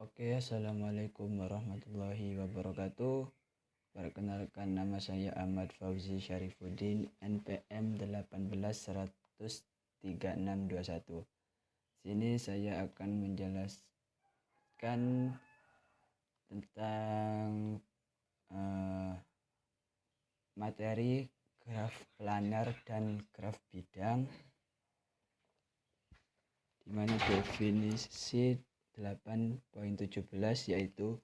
Oke, assalamualaikum warahmatullahi wabarakatuh. Perkenalkan, nama saya Ahmad Fauzi Syarifuddin, NPM 18.100.3621. Sini saya akan menjelaskan tentang materi graf planar dan graf bidang, di mana definisi 8.17 yaitu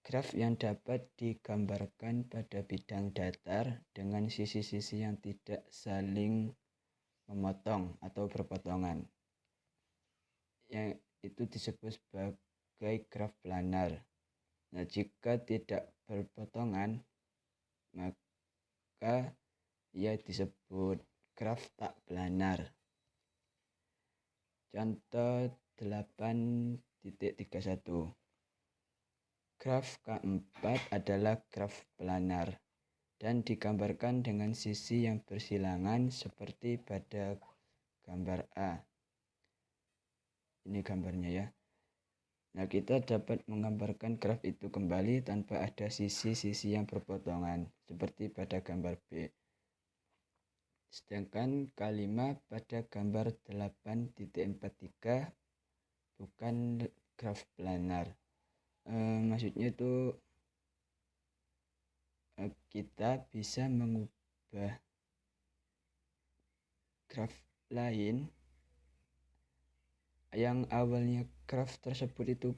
graf yang dapat digambarkan pada bidang datar dengan sisi-sisi yang tidak saling memotong atau berpotongan, yang itu disebut sebagai graf planar. Nah, jika tidak berpotongan maka ia disebut graf tak planar. Contoh 8.31. Graf K4 adalah graf planar dan digambarkan dengan sisi yang bersilangan seperti pada gambar A. Ini gambarnya ya. Nah, kita dapat menggambarkan graf itu kembali tanpa ada sisi-sisi yang berpotongan seperti pada gambar B. Sedangkan K5 pada gambar 8.43 bukan graf planar. Maksudnya itu kita bisa mengubah graf lain yang awalnya graf tersebut itu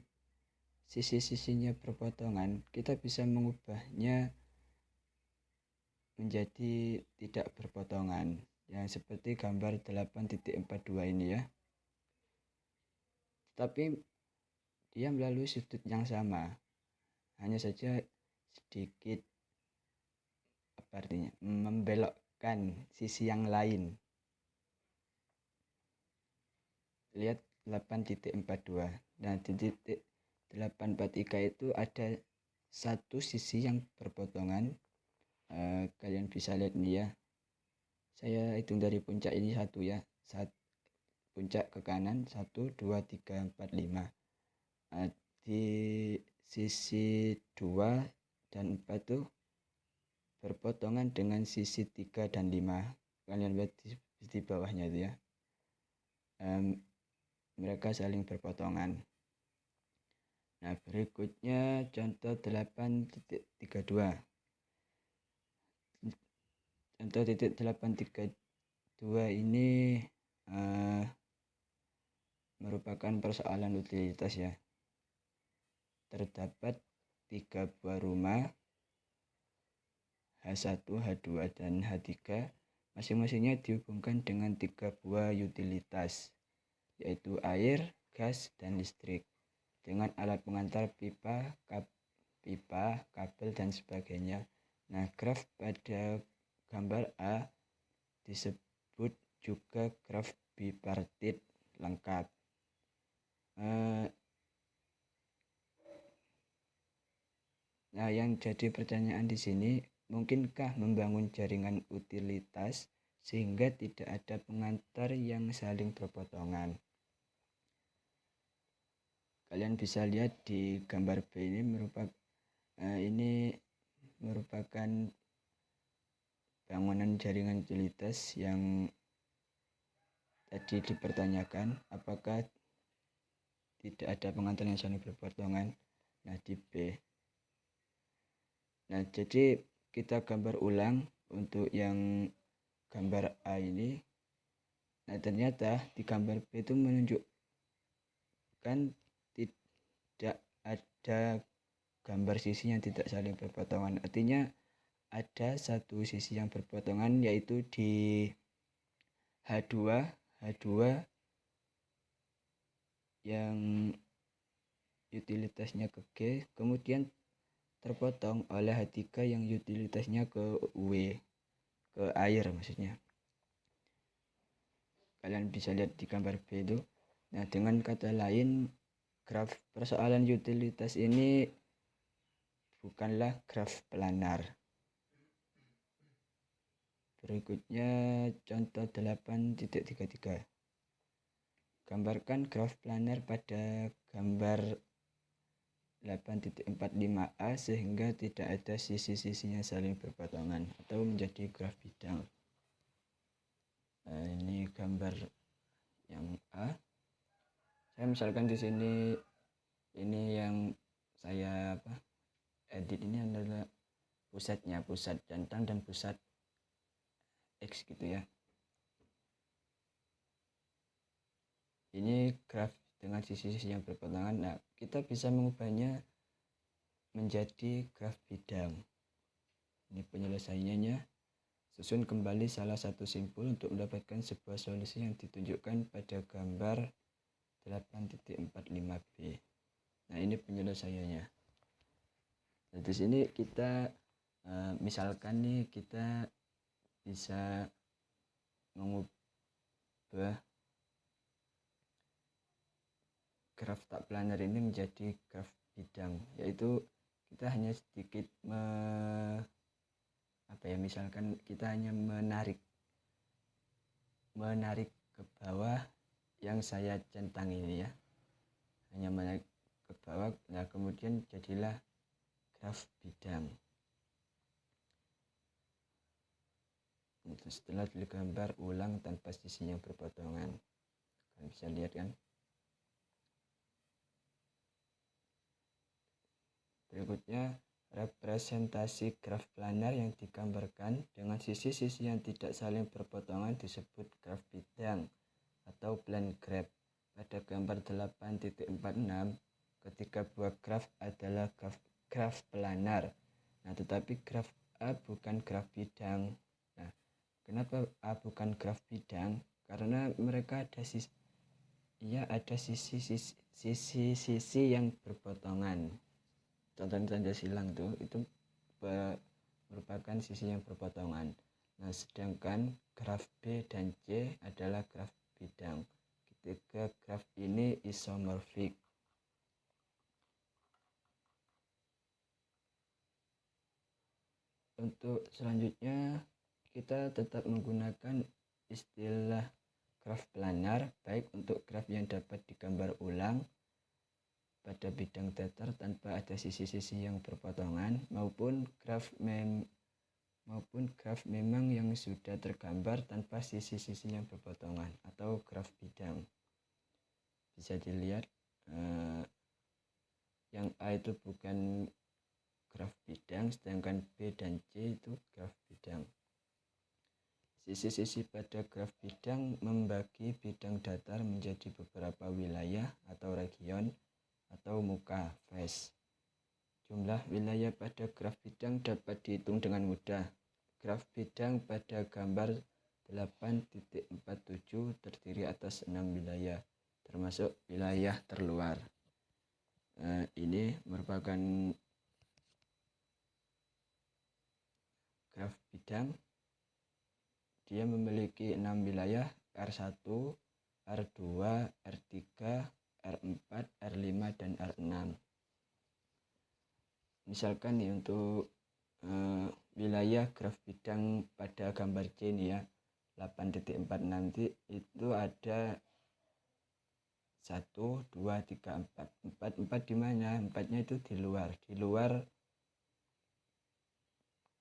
sisi-sisinya berpotongan, kita bisa mengubahnya menjadi tidak berpotongan, yang seperti gambar 8.42 ini ya. Tapi dia melalui sudut yang sama, hanya saja sedikit artinya membelokkan sisi yang lain. Lihat 8.42. Nah, di titik 843 itu ada satu sisi yang berpotongan. Kalian bisa lihat nih ya. Saya hitung dari puncak ini satu ya. Puncak ke kanan 1, 2, 3, 4, 5. Di sisi 2 dan 4 tuh berpotongan dengan sisi 3 dan 5. Kalian lihat di bawahnya itu ya. Mereka saling berpotongan. Nah, berikutnya contoh 8.32. Contoh 8.32 ini merupakan persoalan utilitas ya. Terdapat 3 buah rumah H1, H2, dan H3. Masing-masingnya dihubungkan dengan 3 buah utilitas, yaitu air, gas, dan listrik, dengan alat pengantar pipa, kabel, dan sebagainya. Nah, graf pada gambar A disebut juga graf bipartit lengkap. Nah, yang jadi pertanyaan di sini, mungkinkah membangun jaringan utilitas sehingga tidak ada pengantar yang saling berpotongan? Kalian bisa lihat di gambar B ini merupakan bangunan jaringan utilitas yang tadi dipertanyakan apakah tidak ada pengantar yang saling berpotongan. Nah, di B. Nah, jadi kita gambar ulang untuk yang gambar A ini. Nah, ternyata di gambar B itu menunjukkan tidak ada gambar sisi yang tidak saling berpotongan. Artinya ada satu sisi yang berpotongan, yaitu di H2 yang utilitasnya ke G, kemudian terpotong oleh H3 yang utilitasnya ke W, ke air maksudnya. Kalian bisa lihat di gambar B itu. Nah, dengan kata lain, graf persoalan utilitas ini bukanlah graf planar. Berikutnya contoh 8.33. Gambarkan graf planar pada gambar 8.45A sehingga tidak ada sisi-sisinya saling berpotongan atau menjadi graf bidang. Nah, ini gambar yang A. Saya misalkan di sini ini yang saya edit ini adalah pusatnya, pusat jantan dan pusat X gitu ya. Ini graf dengan sisi-sisi yang berpotongan. Nah, kita bisa mengubahnya menjadi graf bidang. Ini penyelesaiannya. Susun kembali salah satu simpul untuk mendapatkan sebuah solusi yang ditunjukkan pada gambar 8.45b. Nah, ini penyelesaiannya. Nah, di sini kita misalkan nih kita bisa mengubah graf tak planar ini menjadi graf bidang, yaitu kita hanya sedikit misalkan kita hanya menarik ke bawah yang saya centang ini ya, hanya menarik ke bawah. Nah, kemudian jadilah graf bidang. Setelah digambar ulang tanpa sisi yang berpotongan, kalian bisa lihat kan. Berikutnya, representasi graf planar yang digambarkan dengan sisi-sisi yang tidak saling berpotongan disebut graf bidang atau plane graph. Pada gambar 8.46, ketiga buah graf adalah graf planar. Nah, tetapi graf A bukan graf bidang. Nah, kenapa A bukan graf bidang? Karena mereka ada sisi-sisi yang berpotongan. Contoh tanda silang itu merupakan sisi yang berpotongan. Nah, sedangkan graf B dan C adalah graf bidang. Ketiga graf ini isomorfik. Untuk selanjutnya kita tetap menggunakan istilah graf planar baik untuk graf yang dapat digambar ulang pada bidang datar tanpa ada sisi-sisi yang berpotongan maupun graf memang yang sudah tergambar tanpa sisi-sisi yang berpotongan atau graf bidang. Bisa dilihat yang A itu bukan graf bidang, sedangkan B dan C itu graf bidang. Sisi-sisi pada graf bidang membagi bidang datar menjadi beberapa wilayah atau region atau muka face. Jumlah wilayah pada graf bidang dapat dihitung dengan mudah. Graf bidang pada gambar 8.47 terdiri atas 6 wilayah, termasuk wilayah terluar. Ini merupakan graf bidang. Dia memiliki 6 wilayah, R1, R2, R3, R4, R5, dan R6. Misalkan nih untuk wilayah graf bidang pada gambar C ini ya, 8.46 nanti itu ada 1, 2, 3, 4. 4 di mana? 4-nya itu di luar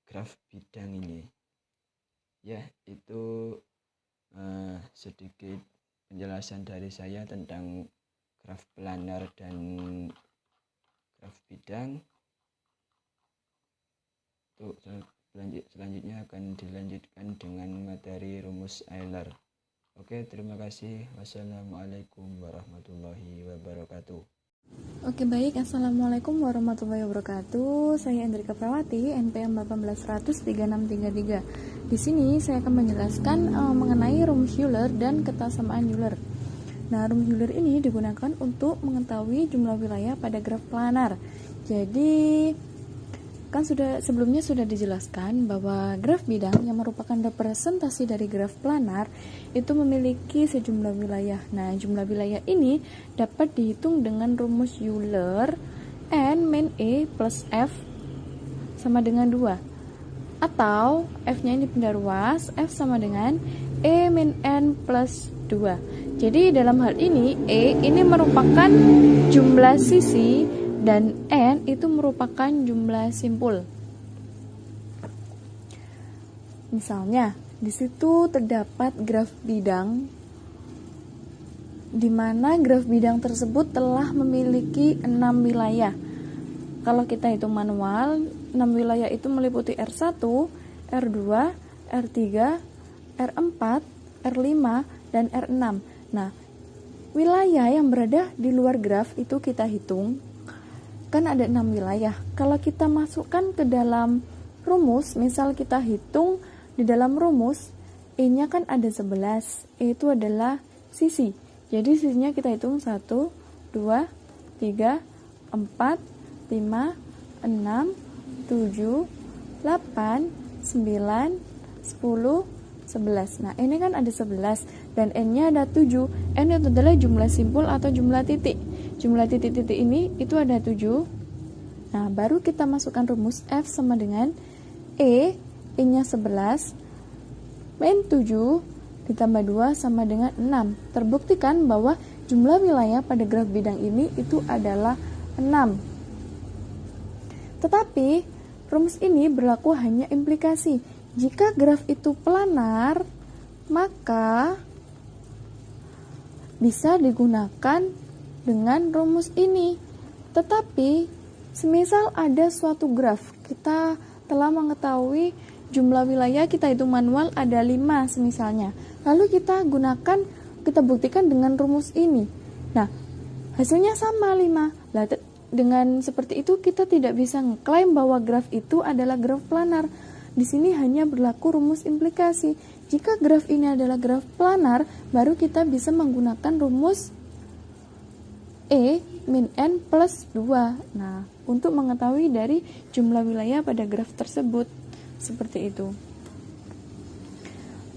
graf bidang ini. Ya, itu sedikit penjelasan dari saya tentang graf planar dan graf bidang. Untuk selanjutnya akan dilanjutkan dengan materi rumus Euler. Oke, terima kasih. Wassalamualaikum warahmatullahi wabarakatuh. Oke, baik. Assalamualaikum warahmatullahi wabarakatuh. Saya Andrika Prawati, NPM 18003633. Di sini saya akan menjelaskan mengenai rumus Euler dan ketersamaan Euler. Nah, rumus Euler ini digunakan untuk mengetahui jumlah wilayah pada graf planar. Jadi, kan sebelumnya sudah dijelaskan bahwa graf bidang yang merupakan representasi dari graf planar itu memiliki sejumlah wilayah. Nah, jumlah wilayah ini dapat dihitung dengan rumus Euler n min E plus F sama dengan 2. Atau F-nya ini benda ruas, F sama dengan E min N plus 2. Jadi dalam hal ini E ini merupakan jumlah sisi dan N itu merupakan jumlah simpul. Misalnya, di situ terdapat graf bidang di mana graf bidang tersebut telah memiliki 6 wilayah. Kalau kita hitung manual, 6 wilayah itu meliputi R1, R2, R3, R4, R5, dan R6. Nah, wilayah yang berada di luar graf itu kita hitung, kan ada 6 wilayah. Kalau kita masukkan ke dalam rumus, misal kita hitung di dalam rumus, E-nya kan ada 11, E itu adalah sisi. Jadi sisinya kita hitung 1, 2, 3, 4, 5, 6, 7, 8, 9, 10, 11. Nah, ini kan ada 11 dan N-nya ada 7. N itu adalah jumlah simpul atau jumlah titik. Jumlah titik-titik ini itu ada 7. Nah, baru kita masukkan rumus F sama dengan E-nya 11, min 7 ditambah 2 sama dengan 6. Terbuktikan bahwa jumlah wilayah pada graf bidang ini itu adalah 6. Tetapi, rumus ini berlaku hanya implikasi. Jika graf itu planar, maka bisa digunakan dengan rumus ini. Tetapi, semisal ada suatu graf, kita telah mengetahui jumlah wilayah, kita hitung manual ada 5 semisalnya. Lalu kita buktikan dengan rumus ini. Nah, hasilnya sama 5. Lah, dengan seperti itu kita tidak bisa mengklaim bahwa graf itu adalah graf planar. Di sini hanya berlaku rumus implikasi. Jika graf ini adalah graf planar, baru kita bisa menggunakan rumus E min N plus 2. Nah, untuk mengetahui dari jumlah wilayah pada graf tersebut. Seperti itu.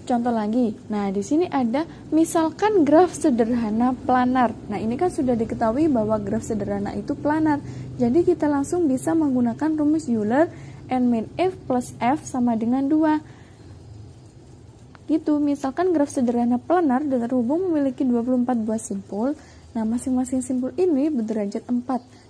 Contoh lagi. Nah, di sini ada misalkan graf sederhana planar. Nah, ini kan sudah diketahui bahwa graf sederhana itu planar. Jadi kita langsung bisa menggunakan rumus Euler N min F plus F sama dengan 2. Gitu, misalkan graf sederhana planar dan terhubung memiliki 24 buah simpul. Nah, masing-masing simpul ini berderajat 4.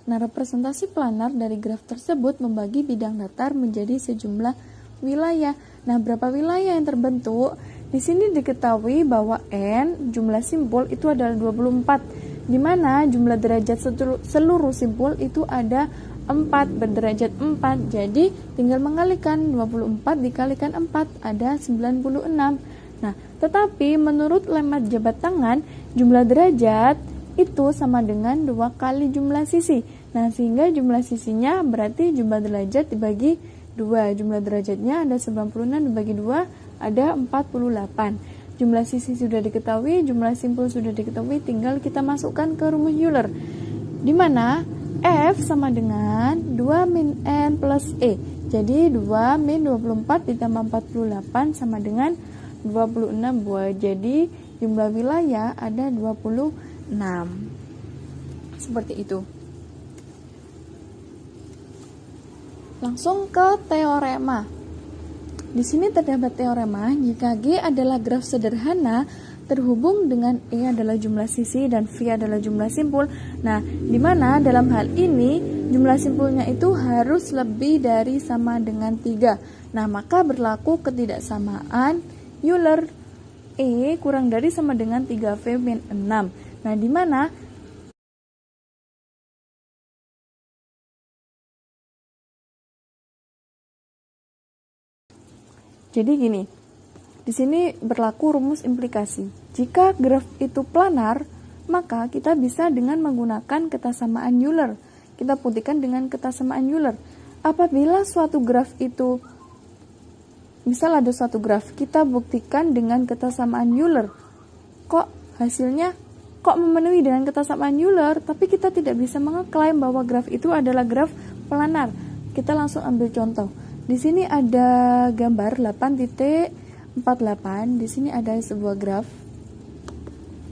Nah, representasi planar dari graf tersebut membagi bidang datar menjadi sejumlah wilayah. Nah, berapa wilayah yang terbentuk? Di sini diketahui bahwa N, jumlah simpul itu adalah 24, di mana jumlah derajat seluruh simpul itu ada 4, berderajat 4. Jadi, tinggal mengalikan 24 dikalikan 4, ada 96. Nah, tetapi menurut lemmat jabat tangan, jumlah derajat itu sama dengan 2 kali jumlah sisi. Nah, sehingga jumlah sisinya berarti jumlah derajat dibagi 2. Jumlah derajatnya ada 96 dibagi 2 ada 48. Jumlah sisi sudah diketahui, jumlah simpul sudah diketahui, tinggal kita masukkan ke rumus Euler. Di mana F sama dengan 2 min N plus E. Jadi 2 min 24 ditambah 48 sama dengan 26 buah. Jadi jumlah wilayah ada 26. Seperti itu. Langsung ke teorema. Di sini terdapat teorema jika G adalah graf sederhana terhubung dengan E adalah jumlah sisi dan V adalah jumlah simpul. Nah, di mana dalam hal ini jumlah simpulnya itu harus lebih dari sama dengan 3. Nah, maka berlaku ketidaksamaan Euler. E kurang dari sama dengan 3V min 6. Nah, di mana jadi gini, di sini berlaku rumus implikasi. Jika graf itu planar, maka kita bisa dengan menggunakan ketasamaan Euler. Kita buktikan dengan ketasamaan Euler. Apabila suatu graf itu, misal ada suatu graf, kita buktikan dengan ketasamaan Euler. Kok hasilnya kok memenuhi dengan ketasamaan Euler, tapi kita tidak bisa mengeklaim bahwa graf itu adalah graf planar. Kita langsung ambil contoh. Di sini ada gambar 8.48. Di sini ada sebuah graf.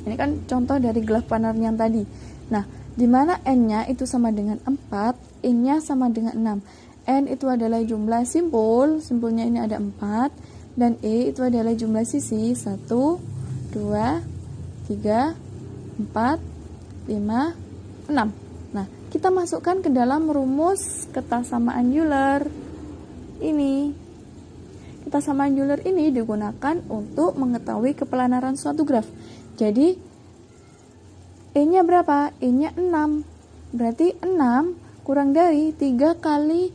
Ini kan contoh dari graf planar yang tadi. Nah, di mana N-nya itu sama dengan 4, E-nya sama dengan 6. N itu adalah jumlah simpul, simpulnya ini ada 4, dan E itu adalah jumlah sisi 1, 2, 3, 4, 5, 6. Nah, kita masukkan ke dalam rumus ketasamaan Euler ini. Ketasamaan Euler ini digunakan untuk mengetahui keplanaran suatu graf. Jadi E-nya berapa? E-nya 6. Berarti 6 kurang dari 3 kali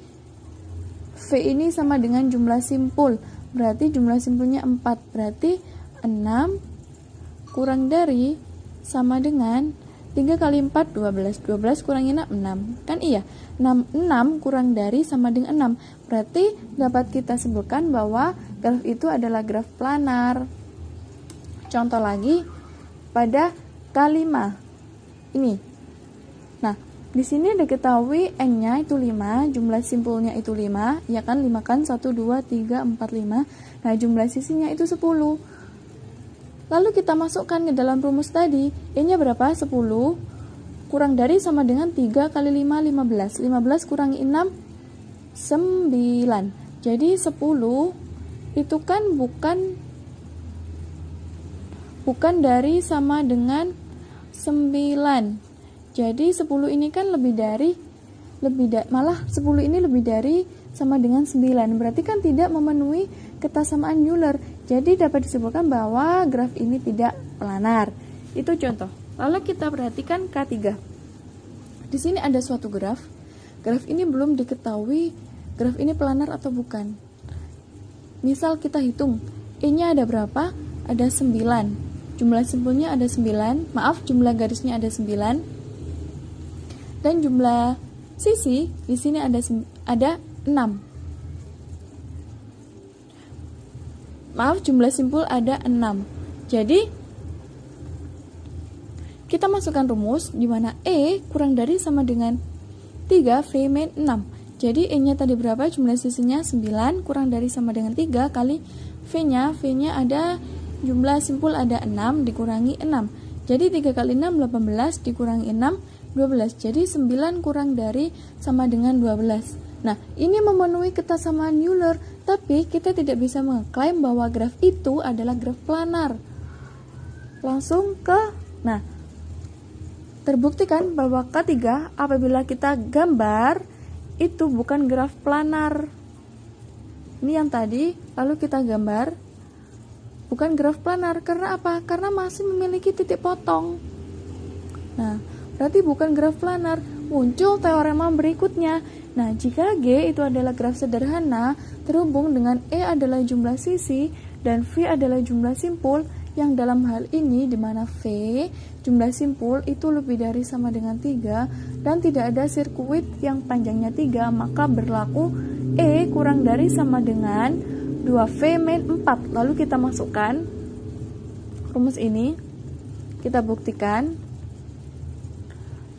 V ini sama dengan jumlah simpul. Berarti jumlah simpulnya 4. Berarti 6 kurang dari sama dengan 3 kali 4, 12. 12 kurangin 6. Kan iya, 6 kurang dari sama dengan 6. Berarti dapat kita sebutkan bahwa graf itu adalah graf planar. Contoh lagi pada K5. Ini. Nah, di sini diketahui N-nya itu 5, jumlah simpulnya itu 5, ya kan 5 kan 1 2 3 4 5. Nah, jumlah sisinya itu 10. Lalu kita masukkan ke dalam rumus tadi, E-nya berapa? 10 kurang dari sama dengan 3 kali 5, 15. 15 kurangi 6, 9. Jadi 10 itu kan bukan dari sama dengan 9. Jadi 10 ini kan malah 10 ini lebih dari sama dengan 9. Berarti kan tidak memenuhi ketasamaan Euler. Jadi dapat disebutkan bahwa graf ini tidak planar. Itu contoh. Lalu kita perhatikan K3. Di sini ada suatu graf. Graf ini belum diketahui graf ini planar atau bukan. Misal kita hitung, E-nya ada berapa? Ada 9. Jumlah simpulnya ada 9, jumlah garisnya ada 9. Dan jumlah sisi di sini ada 6. Jumlah simpul ada 6. Jadi kita masukkan rumus di mana E kurang dari sama dengan 3 V min 6. Jadi E-nya tadi berapa? Jumlah sisinya 9 kurang dari sama dengan 3 kali V-nya ada jumlah simpul ada 6 dikurangi 6. Jadi 3 kali 6 18 dikurangi 6 12. Jadi 9 kurang dari sama dengan 12. Nah, ini memenuhi ketasamaan Euler, tapi kita tidak bisa mengklaim bahwa graf itu adalah graf planar. Langsung terbuktikan bahwa K3 apabila kita gambar itu bukan graf planar. Ini yang tadi, lalu kita gambar bukan graf planar. Karena apa? Karena masih memiliki titik potong. Nah, berarti bukan graf planar. Muncul teorema berikutnya. Nah, jika G itu adalah graf sederhana terhubung dengan E adalah jumlah sisi dan V adalah jumlah simpul, yang dalam hal ini di mana V jumlah simpul itu lebih dari sama dengan 3 dan tidak ada sirkuit yang panjangnya 3, maka berlaku E kurang dari sama dengan 2V min 4. Lalu kita masukkan rumus ini, kita buktikan.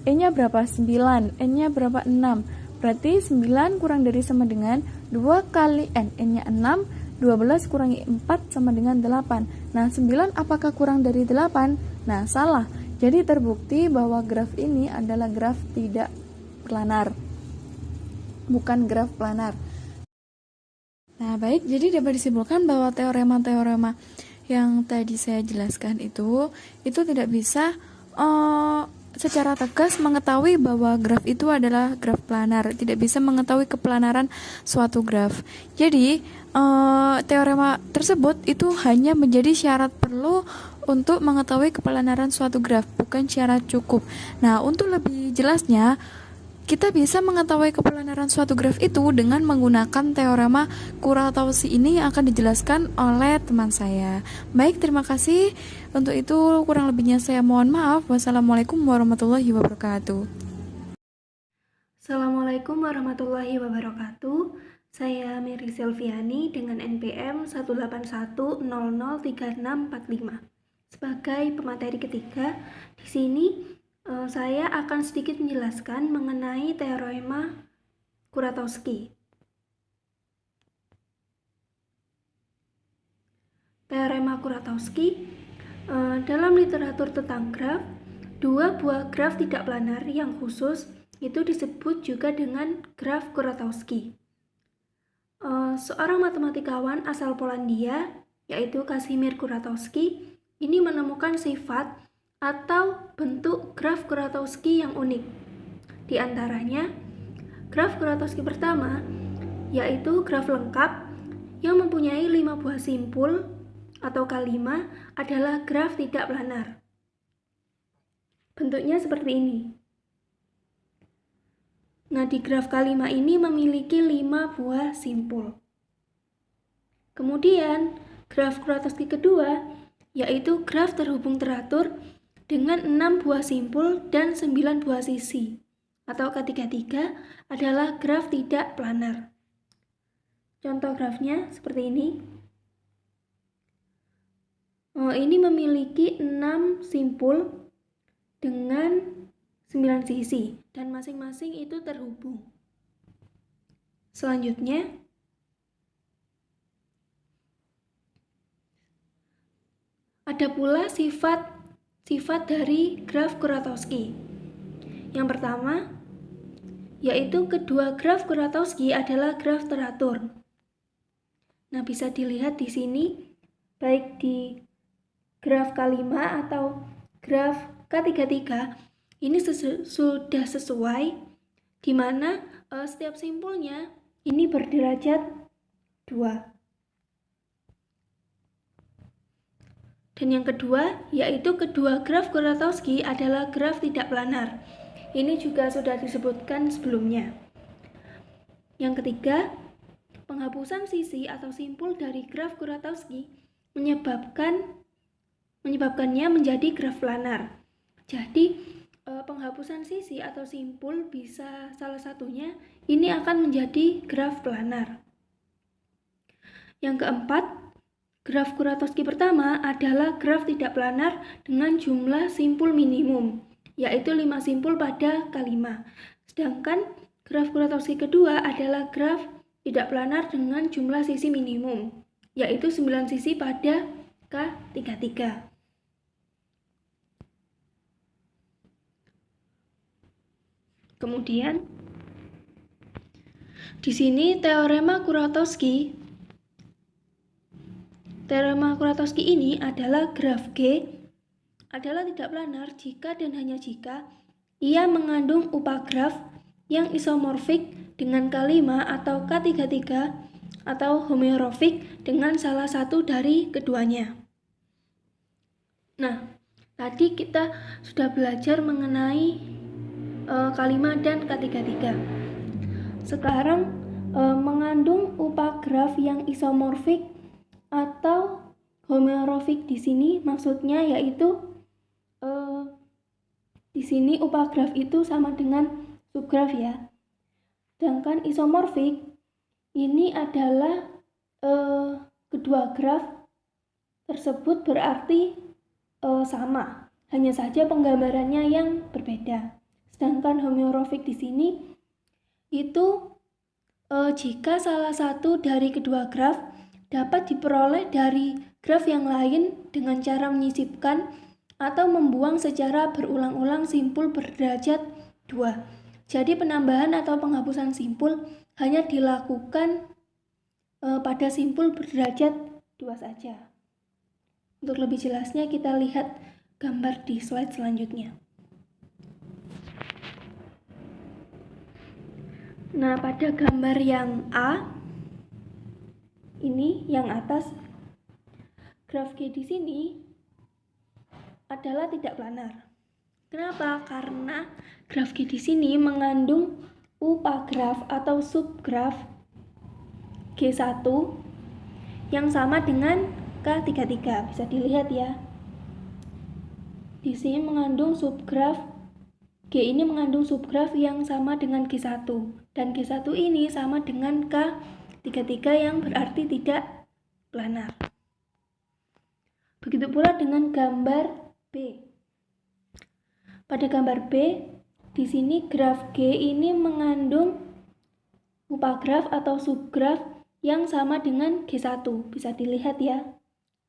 E-nya berapa? 9. N-nya berapa? 6. Berarti 9 kurang dari sama dengan 2 kali N. N-nya 6. 12 kurangi 4 sama dengan 8. Nah, 9 apakah kurang dari 8? Nah, salah. Jadi terbukti bahwa graf ini adalah graf tidak planar. Bukan graf planar. Nah, baik, jadi dapat disimpulkan bahwa teorema-teorema yang tadi saya jelaskan itu tidak bisa secara tegas mengetahui bahwa graf itu adalah graf planar, tidak bisa mengetahui keplanaran suatu graf. Jadi, teorema tersebut itu hanya menjadi syarat perlu untuk mengetahui keplanaran suatu graf, bukan syarat cukup. Nah, untuk lebih jelasnya, kita bisa mengetahui keplanaran suatu graf itu dengan menggunakan teorema Kuratowski ini yang akan dijelaskan oleh teman saya. Baik, terima kasih. Untuk itu kurang lebihnya saya mohon maaf. Wassalamualaikum warahmatullahi wabarakatuh. Assalamualaikum warahmatullahi wabarakatuh. Saya Mary Selviani dengan NPM 181003645. Sebagai pemateri ketiga, di sini saya akan sedikit menjelaskan mengenai teorema Kuratowski. Teorema Kuratowski dalam literatur tentang graf, dua buah graf tidak planar yang khusus itu disebut juga dengan graf Kuratowski. Seorang matematikawan asal Polandia, yaitu Kazimierz Kuratowski, ini menemukan sifat atau bentuk graf Kuratowski yang unik. Di antaranya, graf Kuratowski pertama yaitu graf lengkap yang mempunyai 5 buah simpul atau K5 adalah graf tidak planar. Bentuknya seperti ini. Nah, di graf K5 ini memiliki 5 buah simpul. Kemudian, graf Kuratowski kedua yaitu graf terhubung teratur dengan 6 buah simpul dan 9 buah sisi, atau K33 adalah graf tidak planar. Contoh grafnya seperti ini. Ini memiliki 6 simpul dengan 9 sisi dan masing-masing itu terhubung. Selanjutnya, ada pula sifat dari graf Kuratowski. Yang pertama, yaitu kedua graf Kuratowski adalah graf teratur. Nah, bisa dilihat di sini, baik di graf K5 atau graf K33, ini sudah sesuai, di mana setiap simpulnya ini berderajat 2. Dan yang kedua, yaitu kedua graf Kuratowski adalah graf tidak planar. Ini juga sudah disebutkan sebelumnya. Yang ketiga, penghapusan sisi atau simpul dari graf Kuratowski menyebabkannya menjadi graf planar. Jadi, penghapusan sisi atau simpul bisa salah satunya ini akan menjadi graf planar. Yang keempat, graf Kuratowski pertama adalah graf tidak planar dengan jumlah simpul minimum, yaitu 5 simpul pada K5. Sedangkan graf Kuratowski kedua adalah graf tidak planar dengan jumlah sisi minimum, yaitu 9 sisi pada K33. Kemudian, di sini teorema Kuratowski ini adalah graf G adalah tidak planar jika dan hanya jika ia mengandung upagraf yang isomorfik dengan K5 atau K33 atau homeomorfik dengan salah satu dari keduanya. Nah, tadi kita sudah belajar mengenai K5 dan K33. Sekarang mengandung upagraf yang isomorfik atau homeomorfik di sini maksudnya yaitu di sini upagraf itu sama dengan subgraf ya. Sedangkan isomorfik ini adalah kedua graf tersebut berarti sama, hanya saja penggambarannya yang berbeda. Sedangkan homeomorfik di sini itu jika salah satu dari kedua graf dapat diperoleh dari graf yang lain dengan cara menyisipkan atau membuang secara berulang-ulang simpul berderajat 2. Jadi penambahan atau penghapusan simpul hanya dilakukan pada simpul berderajat 2 saja. Untuk lebih jelasnya kita lihat gambar di slide selanjutnya. Nah, pada gambar yang A ini yang atas, graf G di sini adalah tidak planar. Kenapa? Karena graf G di sini mengandung upagraf atau subgraf G1 yang sama dengan K33. Bisa dilihat ya. Di sini mengandung subgraf G ini mengandung subgraf yang sama dengan G1 dan G1 ini sama dengan K33 yang berarti tidak planar. Begitu pula dengan gambar B. Pada gambar B, di sini graf G ini mengandung upagraf atau subgraf yang sama dengan G1. Bisa dilihat ya,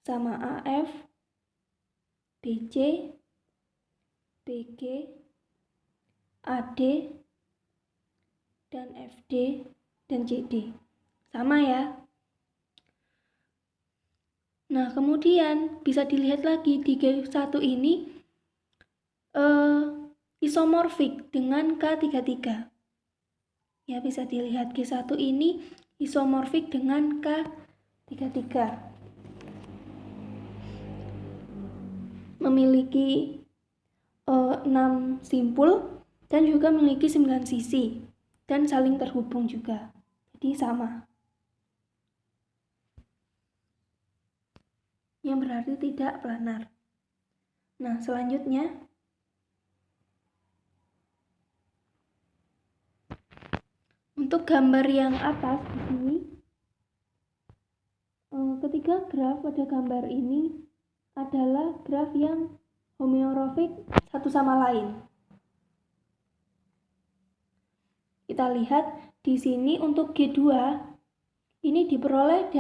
sama AF, BC, BG, AD, dan FD, dan CD. Sama ya. Nah, kemudian bisa dilihat lagi di G1 ini isomorfik dengan K33. Ya, bisa dilihat G1 ini isomorfik dengan K33. Memiliki 6 simpul dan juga memiliki 9 sisi dan saling terhubung juga. Jadi sama. Yang berarti tidak planar. Nah, selanjutnya untuk gambar yang atas di sini, ketiga graf pada gambar ini adalah graf yang homeomorfik satu sama lain. Kita lihat di sini untuk G2 ini diperoleh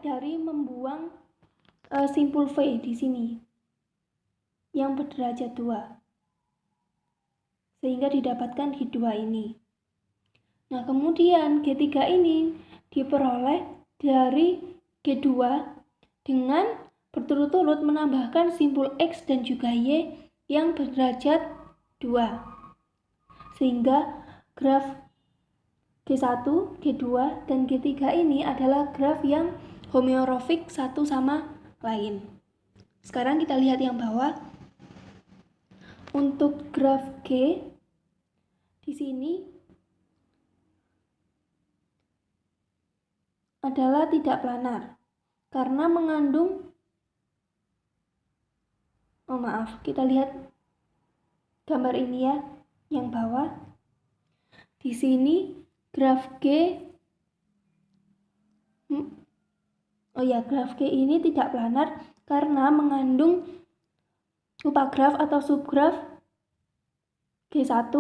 dari membuang simpul V di sini yang berderajat 2 sehingga didapatkan G2 ini. Nah, kemudian G3 ini diperoleh dari G2 dengan berturut-turut menambahkan simpul X dan juga Y yang berderajat 2. Sehingga graf G1, G2, dan G3 ini adalah graf yang homeomorfik satu sama lain. Sekarang kita lihat yang bawah. Untuk graf G di sini adalah tidak planar karena mengandung kita lihat gambar ini ya, yang bawah. Di sini graf G graf G ini tidak planar karena mengandung upagraf atau subgraf G1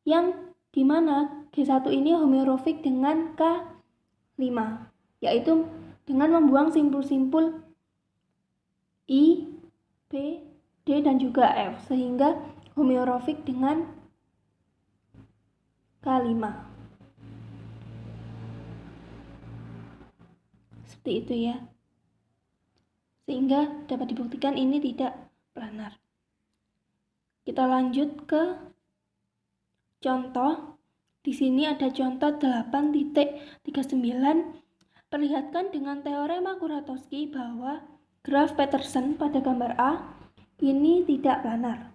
yang dimana G1 ini homeomorfik dengan K5, yaitu dengan membuang simpul-simpul I, B, D, dan juga F, sehingga homeomorfik dengan K5. Seperti itu ya. Sehingga dapat dibuktikan ini tidak planar. Kita lanjut ke contoh. Di sini ada contoh 8.39. Perlihatkan dengan teorema Kuratowski bahwa graf Petersen pada gambar A ini tidak planar.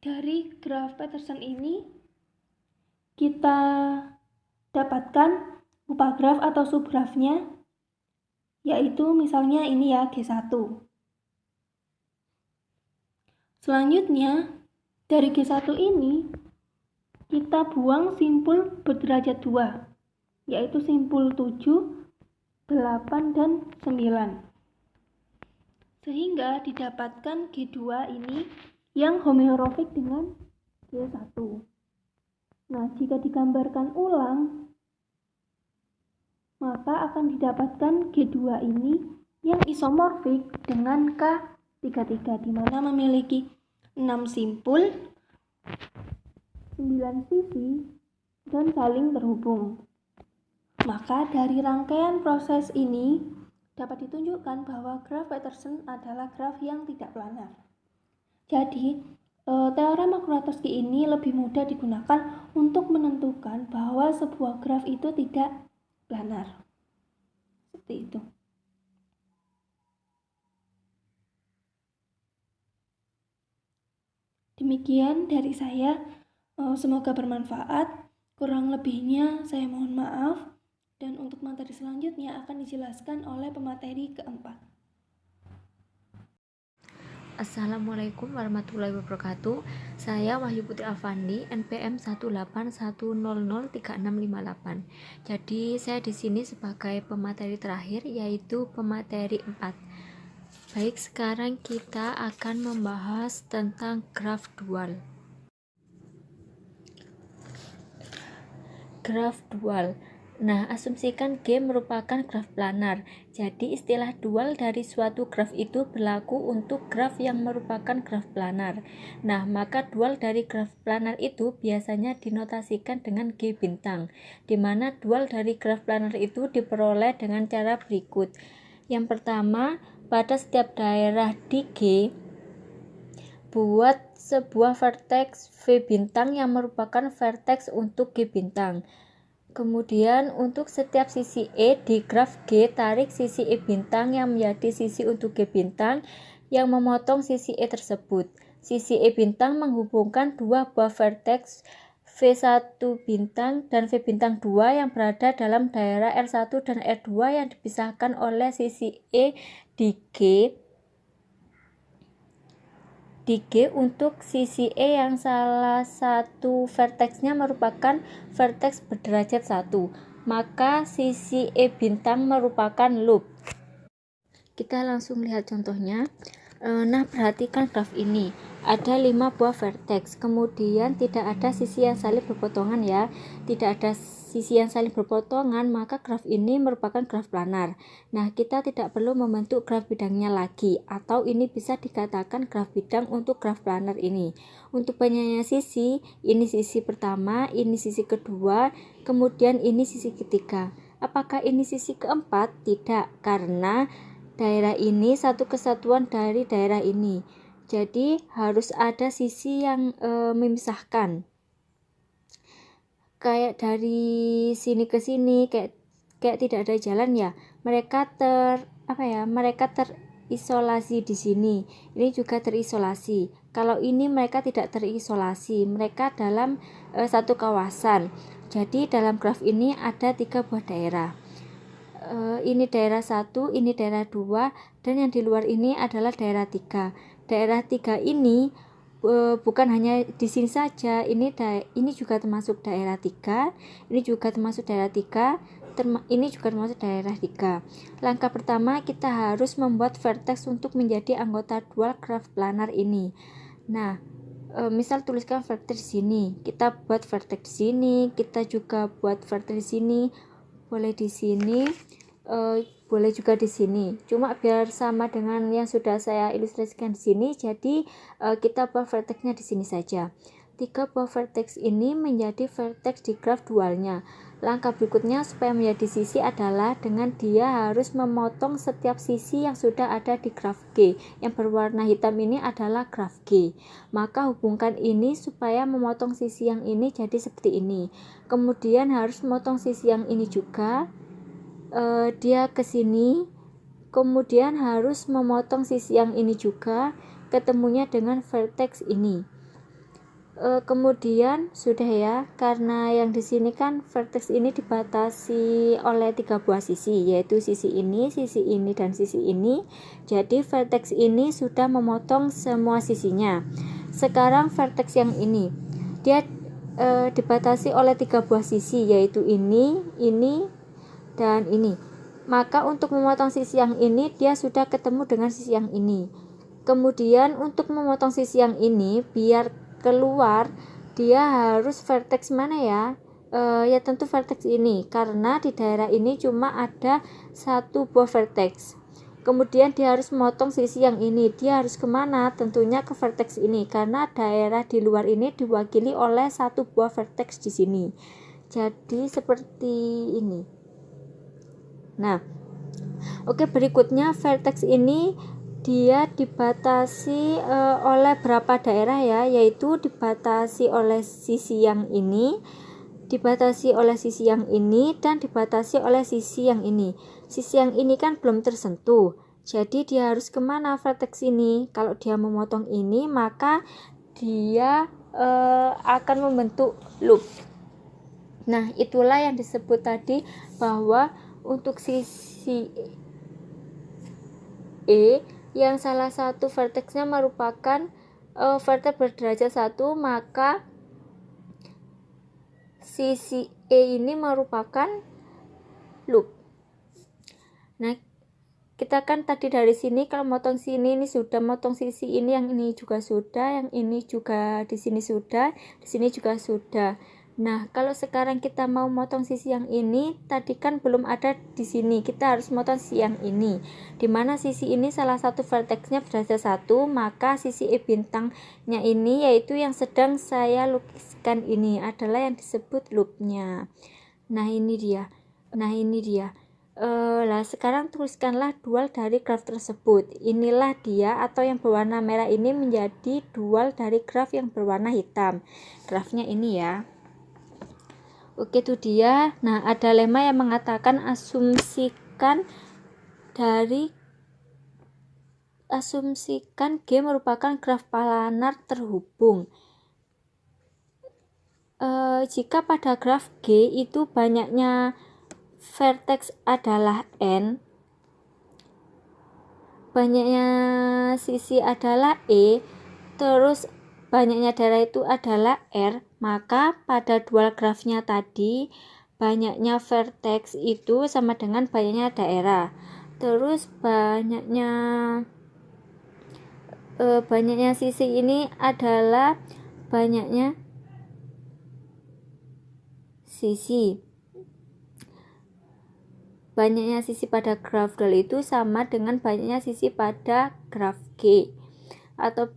Dari graf Petersen ini kita dapatkan upagraf atau subgrafnya, yaitu misalnya ini ya G1. Selanjutnya dari G1 ini kita buang simpul berderajat 2, yaitu simpul 7, 8, dan 9. Sehingga didapatkan G2 ini yang homeomorfik dengan G1. Nah, jika digambarkan ulang, maka akan didapatkan G2 ini yang isomorfik dengan K33, di mana memiliki 6 simpul, 9 sisi, dan saling terhubung. Maka dari rangkaian proses ini dapat ditunjukkan bahwa graf Petersen adalah graf yang tidak planar. Jadi, teorema Kuratowski ini lebih mudah digunakan untuk menentukan bahwa sebuah graf itu tidak planar. Seperti itu. Demikian dari saya, semoga bermanfaat. Kurang lebihnya saya mohon maaf. Dan untuk materi selanjutnya akan dijelaskan oleh pemateri keempat. Assalamualaikum warahmatullahi wabarakatuh. Saya Wahyu Putri Afandi, NPM 181003658. Jadi saya di sini sebagai pemateri terakhir, yaitu pemateri 4. Baik, sekarang kita akan membahas tentang graf dual. Graf dual. Nah, asumsikan G merupakan graf planar. Jadi, istilah dual dari suatu graf itu berlaku untuk graf yang merupakan graf planar. Nah, maka dual dari graf planar itu biasanya dinotasikan dengan G bintang, di mana dual dari graf planar itu diperoleh dengan cara berikut. Yang pertama, pada setiap daerah di G, buat sebuah vertex V bintang yang merupakan vertex untuk G bintang. Kemudian untuk setiap sisi E di graf G, tarik sisi E bintang yang menjadi sisi untuk G bintang yang memotong sisi E tersebut. Sisi E bintang menghubungkan dua buah vertex V1 bintang dan V bintang 2 yang berada dalam daerah R1 dan R2 yang dipisahkan oleh sisi E di G untuk sisi E yang salah satu verteksnya merupakan verteks berderajat 1, maka sisi E bintang merupakan loop. Kita langsung lihat contohnya. Nah, perhatikan graf ini. Ada 5 buah verteks, kemudian tidak ada sisi yang saling berpotongan ya. Tidak ada sisi yang saling berpotongan, maka graf ini merupakan graf planar. Nah, kita tidak perlu membentuk graf bidangnya lagi, atau ini bisa dikatakan graf bidang untuk graf planar ini. Untuk banyaknya sisi, ini sisi pertama, ini sisi kedua, kemudian ini sisi ketiga. Apakah ini sisi keempat? Tidak, karena daerah ini satu kesatuan dari daerah ini. Jadi harus ada sisi yang memisahkan. Kayak dari sini ke sini kayak tidak ada jalan ya. Mereka terisolasi di sini. Ini juga terisolasi. Kalau ini mereka tidak terisolasi. Mereka dalam satu kawasan. Jadi dalam graf ini ada 3 buah daerah. Ini daerah 1, ini daerah 2, dan yang di luar ini adalah daerah 3. Daerah 3 ini bukan hanya di sini saja, ini juga termasuk daerah 3, ini juga termasuk daerah 3, ini juga termasuk daerah 3. Langkah pertama, kita harus membuat vertex untuk menjadi anggota dual graf planar ini. Nah, misal tuliskan vertex di sini, kita buat vertex di sini, kita juga buat vertex di sini, boleh di sini, boleh juga di sini. Cuma biar sama dengan yang sudah saya ilustrasikan di sini, jadi kita buat vertexnya di sini saja. 3 buah vertex ini menjadi vertex di graf dualnya. Langkah berikutnya supaya menjadi sisi adalah dengan dia harus memotong setiap sisi yang sudah ada di graf G. Yang berwarna hitam ini adalah graf G. Maka hubungkan ini supaya memotong sisi yang ini jadi seperti ini. Kemudian harus memotong sisi yang ini juga. Dia ke sini, kemudian harus memotong sisi yang ini juga, ketemunya dengan vertex ini. Kemudian sudah ya, karena yang di sini kan vertex ini dibatasi oleh 3 buah sisi, yaitu sisi ini, dan sisi ini. Jadi vertex ini sudah memotong semua sisinya. Sekarang vertex yang ini, dia dibatasi oleh 3 buah sisi, yaitu ini, dan ini. Maka untuk memotong sisi yang ini, dia sudah ketemu dengan sisi yang ini. Kemudian untuk memotong sisi yang ini, biar keluar, dia harus vertex mana ya? Ya tentu vertex ini, karena di daerah ini cuma ada 1 buah vertex. Kemudian dia harus memotong sisi yang ini. Dia harus kemana? Tentunya ke vertex ini, karena daerah di luar ini diwakili oleh 1 buah vertex di sini. Jadi seperti ini. Nah, oke, berikutnya vertex ini dia dibatasi oleh berapa daerah ya, yaitu dibatasi oleh sisi yang ini, dibatasi oleh sisi yang ini, dan dibatasi oleh sisi yang ini. Sisi yang ini kan belum tersentuh, jadi dia harus kemana vertex ini? Kalau dia memotong ini, maka dia akan membentuk loop. Nah, itulah yang disebut tadi bahwa untuk sisi E yang salah satu vertexnya merupakan vertex berderajat 1, maka sisi E ini merupakan loop. Nah, kita kan tadi dari sini kalau motong sini ini sudah, motong sisi ini, yang ini juga sudah, yang ini juga di sini sudah, di sini juga sudah. Nah, kalau sekarang kita mau motong sisi yang ini, tadi kan belum ada di sini. Kita harus motong sisi yang ini. Dimana sisi ini salah satu vertexnya berada 1, maka sisi E bintangnya ini, yaitu yang sedang saya lukiskan ini, adalah yang disebut loopnya. Nah, ini dia. Lah sekarang tuliskanlah dual dari graf tersebut. Inilah dia, atau yang berwarna merah ini menjadi dual dari graf yang berwarna hitam. Grafnya ini ya. Oke, itu dia. Nah, ada lema yang mengatakan asumsikan G merupakan graf planar terhubung. Jika pada graf G itu banyaknya vertex adalah N, banyaknya sisi adalah E, terus banyaknya daerah itu adalah R, maka pada dual grafnya tadi banyaknya vertex itu sama dengan banyaknya daerah. Terus banyaknya sisi ini adalah banyaknya sisi. Banyaknya sisi pada graf dual itu sama dengan banyaknya sisi pada graf G atau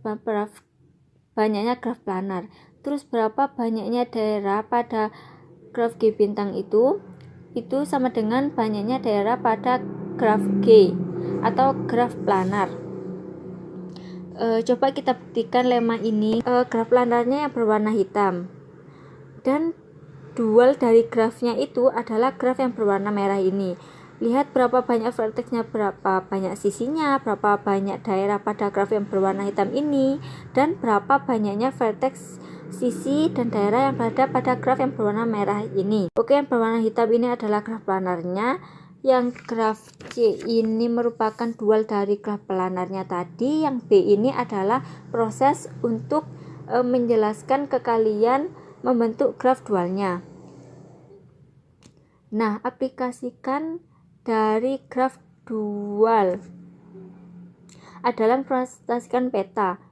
banyaknya graf planar. Terus berapa banyaknya daerah pada graf G bintang itu sama dengan banyaknya daerah pada graf G atau graf planar. Coba kita buktikan lema ini. Graf planarnya yang berwarna hitam dan dual dari grafnya itu adalah graf yang berwarna merah ini. Lihat berapa banyak vertexnya, berapa banyak sisinya, berapa banyak daerah pada graf yang berwarna hitam ini, dan berapa banyaknya vertex, sisi, dan daerah yang berada pada graf yang berwarna merah ini. Oke, yang berwarna hitam ini adalah graf planarnya. Yang graf C ini merupakan dual dari graf planarnya tadi. Yang B ini adalah proses untuk menjelaskan ke kalian membentuk graf dualnya. Nah, aplikasikan dari graf dual adalah mempresentasikan peta.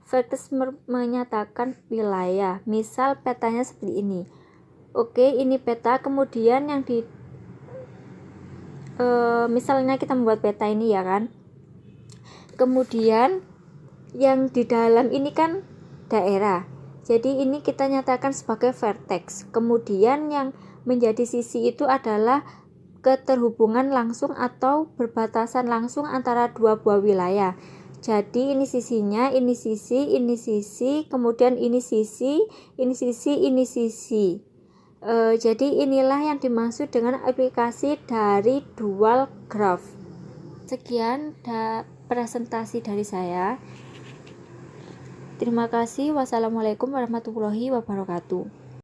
Vertex menyatakan wilayah. Misal petanya seperti ini. Oke, ini peta. Kemudian yang di misalnya kita membuat peta ini ya kan. Kemudian yang di dalam ini kan daerah. Jadi ini kita nyatakan sebagai vertex. Kemudian yang menjadi sisi itu adalah keterhubungan langsung atau berbatasan langsung antara dua buah wilayah. Jadi ini sisinya, ini sisi, kemudian ini sisi. Jadi inilah yang dimaksud dengan aplikasi dari dual graph. Sekian presentasi dari saya. Terima kasih. Wassalamualaikum warahmatullahi wabarakatuh.